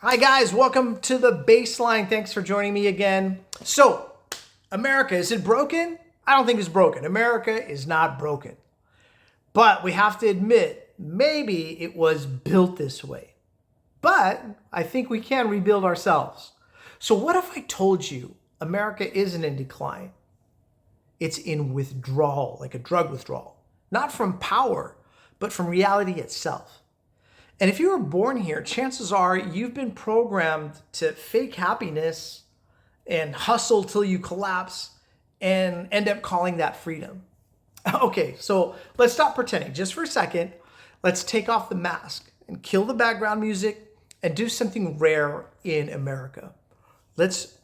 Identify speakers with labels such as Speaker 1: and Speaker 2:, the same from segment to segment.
Speaker 1: Hi guys, welcome to the baseline. Thanks for joining me again. So, America, is it broken? I don't think it's broken. America is not broken. But we have to admit, maybe it was built this way. But I think we can rebuild ourselves. So what if I told you America isn't in decline? It's in withdrawal, like a drug withdrawal. Not from power, but from reality itself. And if you were born here, chances are you've been programmed to fake happiness and hustle till you collapse and end up calling that freedom. Okay, so let's stop pretending just for a second. Let's take off the mask and kill the background music and do something rare in America. Let's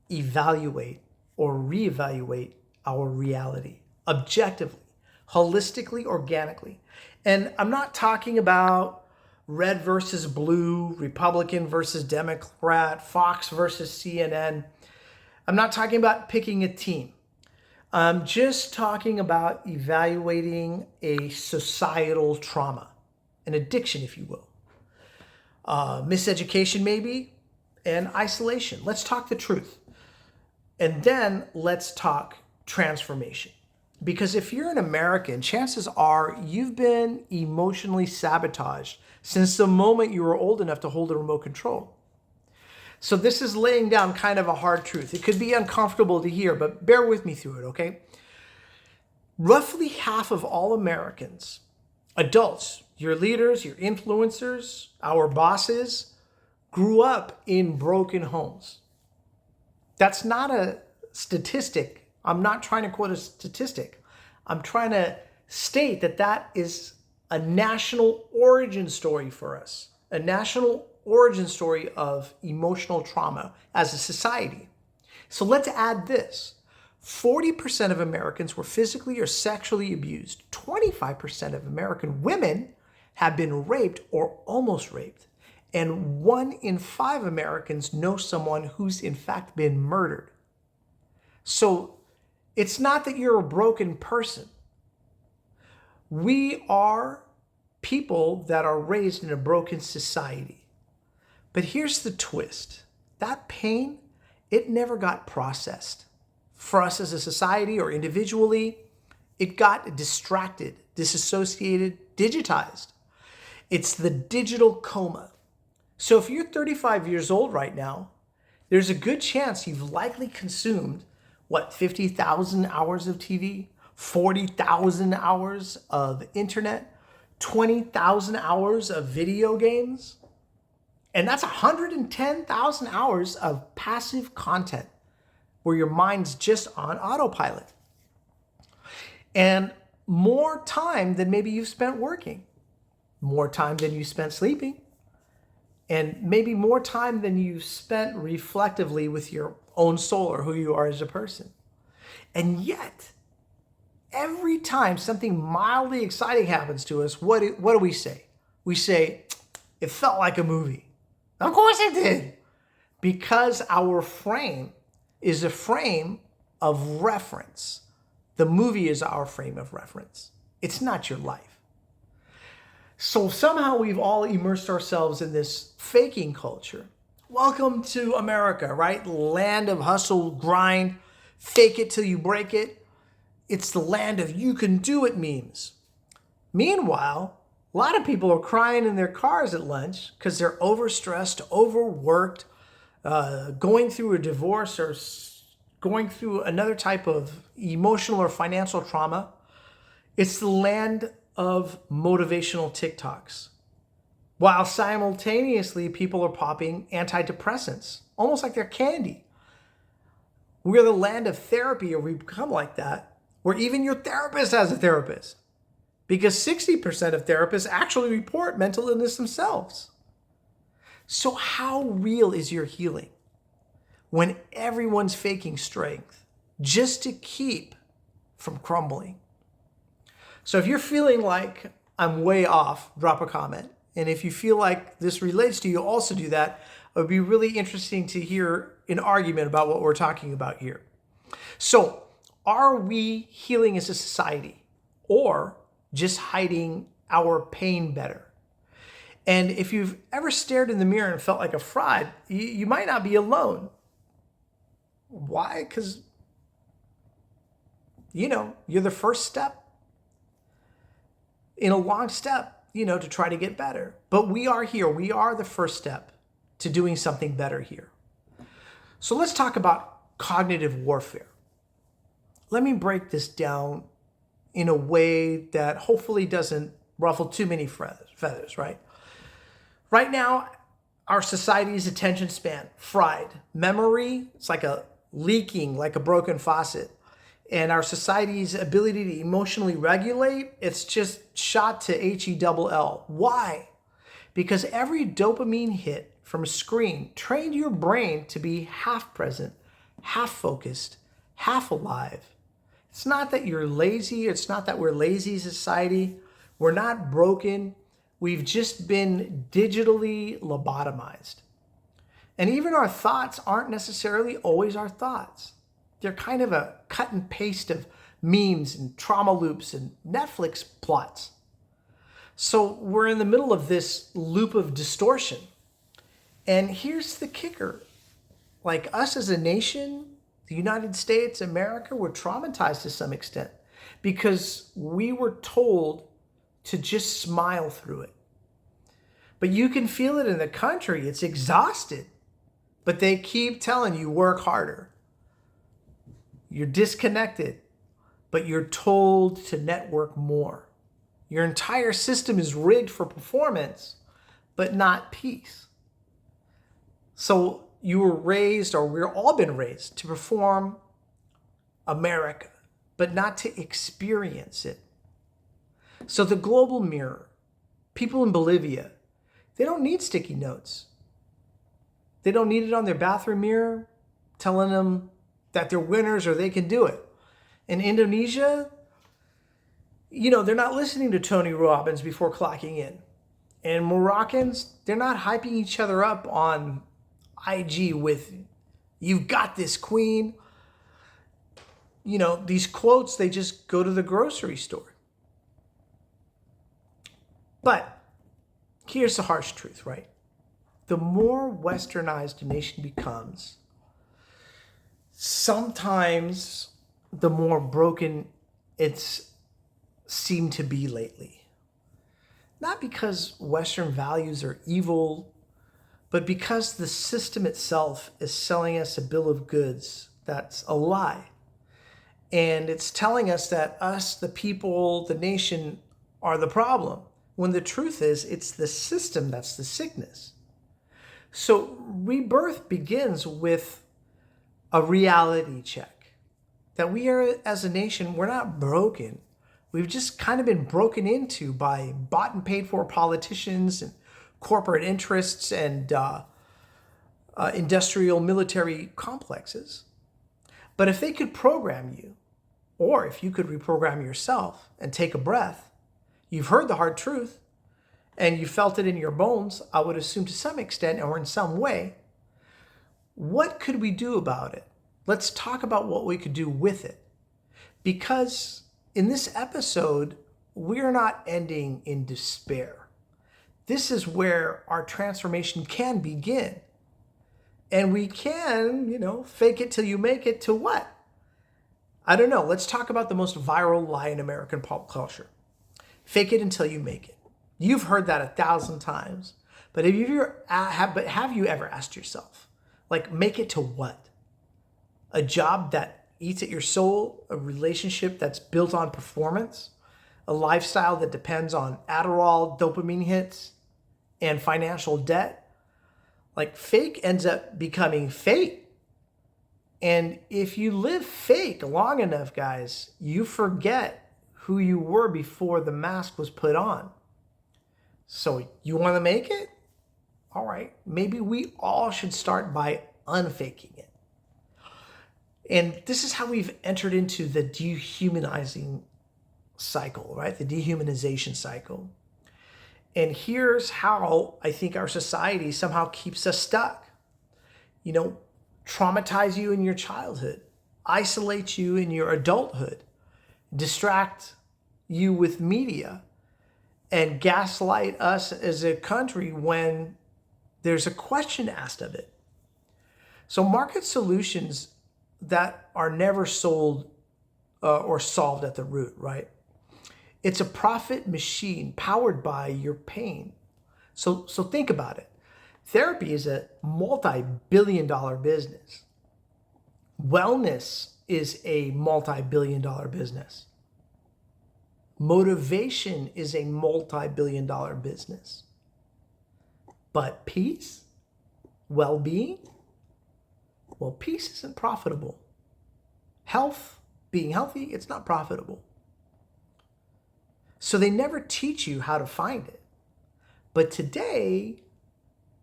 Speaker 1: evaluate or reevaluate our reality objectively, holistically, organically. And I'm not talking about red versus blue, Republican versus Democrat, Fox versus CNN. I'm not talking about picking a team. I'm just talking about evaluating a societal trauma, an addiction, if you will. Miseducation, maybe, and isolation. Let's talk the truth. And then let's talk transformation. Because if you're an American, chances are you've been emotionally sabotaged since the moment you were old enough to hold a remote control. So this is laying down kind of a hard truth. It could be uncomfortable to hear, but bear with me through it, okay? Roughly half of all Americans, adults, your leaders, your influencers, our bosses, grew up in broken homes. That's not a statistic. I'm not trying to quote a statistic. I'm trying to state that that is a national origin story for us, a national origin story of emotional trauma as a society. So let's add this. 40% of Americans were physically or sexually abused. 25% of American women have been raped or almost raped. And 1 in 5 Americans know someone who's in fact been murdered. So it's not that you're a broken person. We are people that are raised in a broken society. But here's the twist. That pain, it never got processed. For us as a society or individually, it got distracted, disassociated, digitized. It's the digital coma. So if you're 35 years old right now, there's a good chance you've likely consumed 50,000 hours of TV, 40,000 hours of internet, 20,000 hours of video games. And that's 110,000 hours of passive content where your mind's just on autopilot. And more time than maybe you've spent working, more time than you spent sleeping, and maybe more time than you've spent reflectively with your own soul or who you are as a person. And yet, every time something mildly exciting happens to us, what do we say? We say, it felt like a movie. Of course it did. Because our frame is a frame of reference. The movie is our frame of reference. It's not your life. So somehow we've all immersed ourselves in this faking culture. Welcome to America, right? Land of hustle, grind, fake it till you break it. It's the land of you can do it memes. Meanwhile, a lot of people are crying in their cars at lunch because they're overstressed, overworked, going through a divorce or going through another type of emotional or financial trauma. It's the land of motivational TikToks. While simultaneously people are popping antidepressants, almost like they're candy. We're the land of therapy, or we become like that, where even your therapist has a therapist. Because 60% of therapists actually report mental illness themselves. So how real is your healing when everyone's faking strength just to keep from crumbling? So if you're feeling like I'm way off, drop a comment. And if you feel like this relates to you, also do that. It would be really interesting to hear an argument about what we're talking about here. So are we healing as a society or just hiding our pain better? And if you've ever stared in the mirror and felt like a fraud, you might not be alone. Why? Because, you're the first step in a long step, to try to get better. But we are here. We are the first step to doing something better here. So let's talk about cognitive warfare. Let me break this down in a way that hopefully doesn't ruffle too many feathers, right? Right now, our society's attention span, fried. Memory, it's like leaking like a broken faucet. And our society's ability to emotionally regulate, it's just shot to HELL. Why? Because every dopamine hit from a screen trained your brain to be half present, half focused, half alive. It's not that you're lazy. It's not that we're lazy society. We're not broken. We've just been digitally lobotomized. And even our thoughts aren't necessarily always our thoughts. They're kind of a cut and paste of memes and trauma loops and Netflix plots. So we're in the middle of this loop of distortion. And here's the kicker. Like us as a nation, the United States, America, we're traumatized to some extent because we were told to just smile through it. But you can feel it in the country. It's exhausted. But they keep telling you work harder. You're disconnected, but you're told to network more. Your entire system is rigged for performance, but not peace. So you were raised, or we've all been raised, to perform America, but not to experience it. So the global mirror, people in Bolivia, they don't need sticky notes. They don't need it on their bathroom mirror telling them that they're winners or they can do it. In Indonesia, they're not listening to Tony Robbins before clocking in. And Moroccans, they're not hyping each other up on IG with, "You've got this, queen." These quotes, they just go to the grocery store. But here's the harsh truth, right? The more westernized a nation becomes, sometimes the more broken it's seemed to be lately. Not because Western values are evil, but because the system itself is selling us a bill of goods that's a lie. And it's telling us that us, the people, the nation, are the problem, when the truth is it's the system that's the sickness. So rebirth begins with a reality check. That we are, as a nation, we're not broken. We've just kind of been broken into by bought and paid for politicians and corporate interests and industrial military complexes. But if they could program you, or if you could reprogram yourself and take a breath, you've heard the hard truth and you felt it in your bones, I would assume to some extent or in some way. What could we do about it? Let's talk about what we could do with it. Because in this episode, we're not ending in despair. This is where our transformation can begin. And we can, fake it till you make it to what? I don't know. Let's talk about the most viral lie in American pop culture. Fake it until you make it. You've heard that 1,000 times. But have you ever asked yourself, make it to what? A job that eats at your soul, a relationship that's built on performance, a lifestyle that depends on Adderall, dopamine hits, and financial debt? Fake ends up becoming fate. And if you live fake long enough, guys, you forget who you were before the mask was put on. So you want to make it? All right, maybe we all should start by unfaking it. And this is how we've entered into the dehumanizing cycle, right? The dehumanization cycle. And here's how I think our society somehow keeps us stuck. Traumatize you in your childhood, isolate you in your adulthood, distract you with media, and gaslight us as a country when there's a question asked of it. So market solutions that are never sold or solved at the root, right? It's a profit machine powered by your pain. So think about it. Therapy is a multi-billion-dollar business. Wellness is a multi-billion-dollar business. Motivation is a multi-billion-dollar business. But peace, well-being, well, peace isn't profitable. Health, being healthy, it's not profitable. So they never teach you how to find it. But today,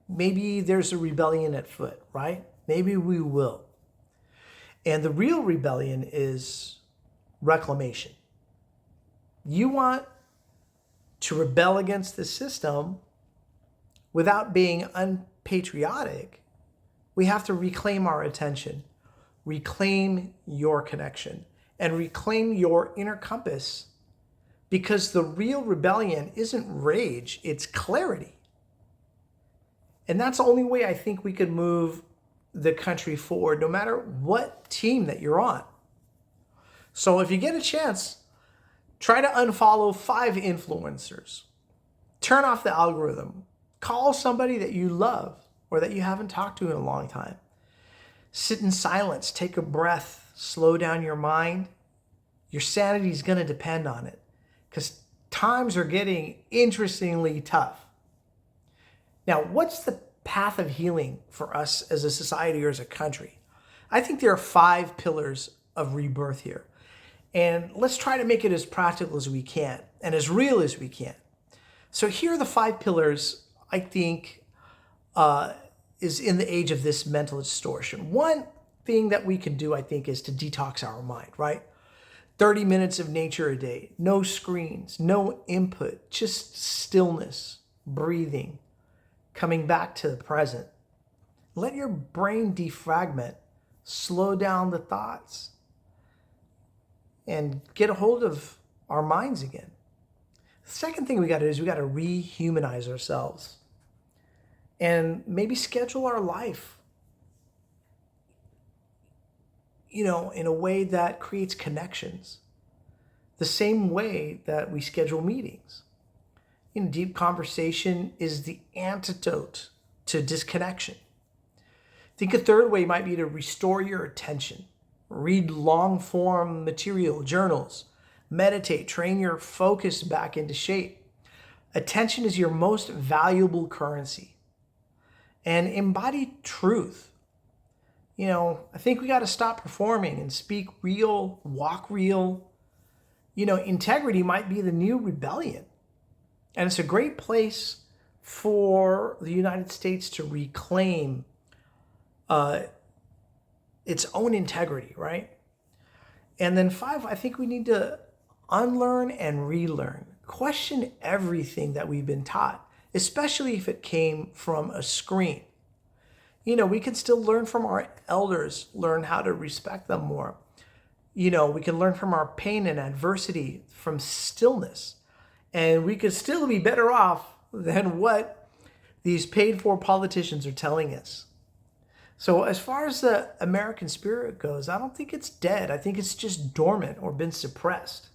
Speaker 1: maybe there's a rebellion at foot, right? Maybe we will. And the real rebellion is reclamation. You want to rebel against the system without being unpatriotic. We have to reclaim our attention, reclaim your connection, and reclaim your inner compass, because the real rebellion isn't rage, it's clarity. And that's the only way I think we could move the country forward, no matter what team that you're on. So if you get a chance, try to unfollow 5 influencers. Turn off the algorithm. Call somebody that you love or that you haven't talked to in a long time. Sit in silence, take a breath, slow down your mind. Your sanity is going to depend on it, because times are getting interestingly tough. Now, what's the path of healing for us as a society or as a country? I think there are 5 pillars of rebirth here. And let's try to make it as practical as we can and as real as we can. So here are the 5 pillars I think is in the age of this mental distortion. One thing that we can do, I think, is to detox our mind, right? 30 minutes of nature a day, no screens, no input, just stillness, breathing, coming back to the present. Let your brain defragment, slow down the thoughts, and get a hold of our minds again. The second thing we got to do is we got to rehumanize ourselves and maybe schedule our life, in a way that creates connections, the same way that we schedule meetings. Deep conversation is the antidote to disconnection. I think a third way might be to restore your attention. Read long-form material, journals, meditate, train your focus back into shape. Attention is your most valuable currency. And embody truth. I think we got to stop performing and speak real, walk real. Integrity might be the new rebellion. And it's a great place for the United States to reclaim its own integrity, right? And then 5, I think we need to unlearn and relearn. Question everything that we've been taught, especially if it came from a screen. We can still learn from our elders, learn how to respect them more. We can learn from our pain and adversity, from stillness. And we could still be better off than what these paid-for politicians are telling us. So as far as the American spirit goes, I don't think it's dead. I think it's just dormant or been suppressed.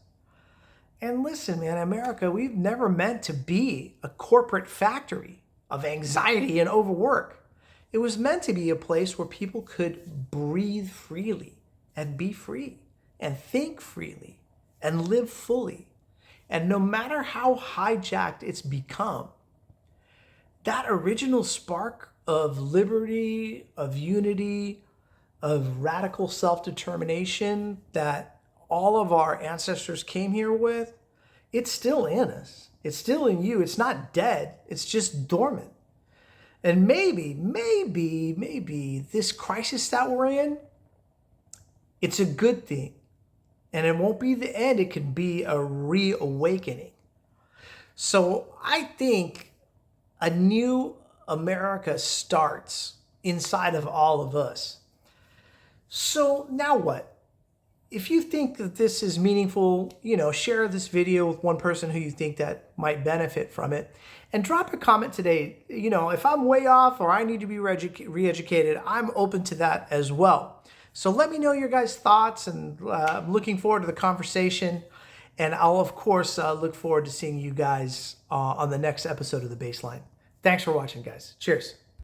Speaker 1: And listen, man, America, we've never meant to be a corporate factory of anxiety and overwork. It was meant to be a place where people could breathe freely and be free and think freely and live fully. And no matter how hijacked it's become, that original spark of liberty, of unity, of radical self-determination that all of our ancestors came here with, it's still in us. It's still in you. It's not dead. It's just dormant. And maybe this crisis that we're in, it's a good thing. And it won't be the end. It could be a reawakening. So I think a new America starts inside of all of us. So now what? if you think that this is meaningful, share this video with one person who you think that might benefit from it. And drop a comment today. If I'm way off or I need to be re-educated, I'm open to that as well. So let me know your guys' thoughts, and I'm looking forward to the conversation. And I'll, of course, look forward to seeing you guys on the next episode of The Baseline. Thanks for watching, guys. Cheers.